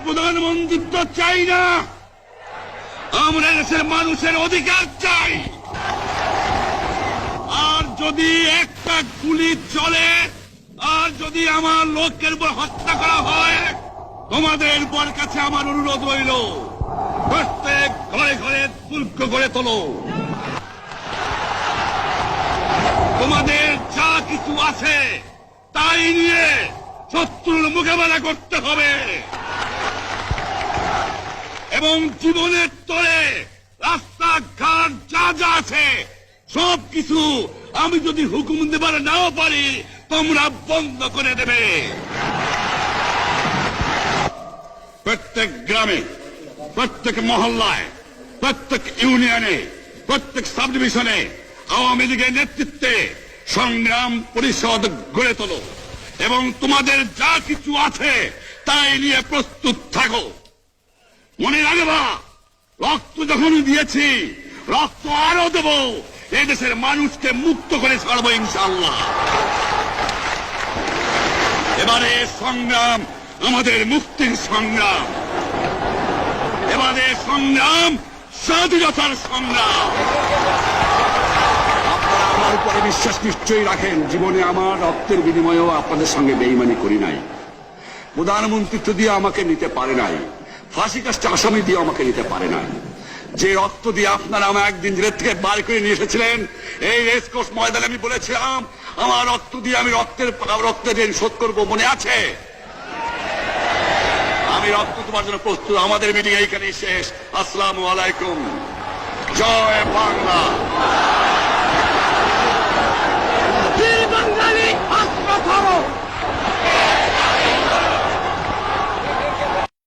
প্রধানমন্ত্রী চাই না, আমরা দেশের মানুষের অধিকার চাই। আর যদি একটা গুলি চলে, আর যদি আমার লোকের উপর হত্যা করা হয়, তোমাদের উপর কাছে আমার অনুরোধ রইল, প্রত্যেক ঘরে ঘরে দুর্গ গড়ে তোলো। তোমাদের যা কিছু আছে তাই নিয়ে শত্রুর মোকাবেলা করতে হবে এবং জীবনের তরে রাস্তাঘাট যা যা আছে সবকিছু আমি যদি হুকুম দেবার নাও পারি, তোমরা বন্ধ করে দেবে। প্রত্যেক গ্রামে, প্রত্যেক মহল্লায়, প্রত্যেক ইউনিয়নে, প্রত্যেক সাব ডিভিশনে আওয়ামী লীগের নেতৃত্বে সংগ্রাম পরিষদ গড়ে তোলো এবং তোমাদের যা কিছু আছে তাই নিয়ে প্রস্তুত থাকো। মনে রাখবা, রক্ত যখন দিয়েছি, রক্ত আরো দেব, এই দেশের মানুষকে মুক্ত করে ছাড়বো ইনশাআল্লাহ। এবারে সংগ্রাম আমাদের মুক্তির সংগ্রাম, এবারে সংগ্রাম স্বাধীনতার সংগ্রাম। আপনারা আমার উপরে বিশ্বাস নিশ্চয়ই রাখেন। জীবনে আমার রক্তের বিনিময়েও আপনাদের সঙ্গে বেইমানি করি নাই। প্রধানমন্ত্রিত্ব দিয়ে আমাকে নিতে পারে নাই, ফাঁসি কাস্টে আসামি দিয়ে আমাকে নিতে পারে নাই। যে রক্ত দিয়ে আপনারা আমার একদিন জেলের থেকে বার করে নিয়ে এসেছিলেন, এই রেসকোর্স ময়দানে আমি বলেছিলাম আমার রক্ত দিয়ে আমি রক্তের ঋণ শোধ করবো, মনে আছে? আমি রক্ত তোমার জন্য প্রস্তুত। আমাদের মিটিং এইখানেই শেষ। আসসালামু আলাইকুম। জয় বাংলা।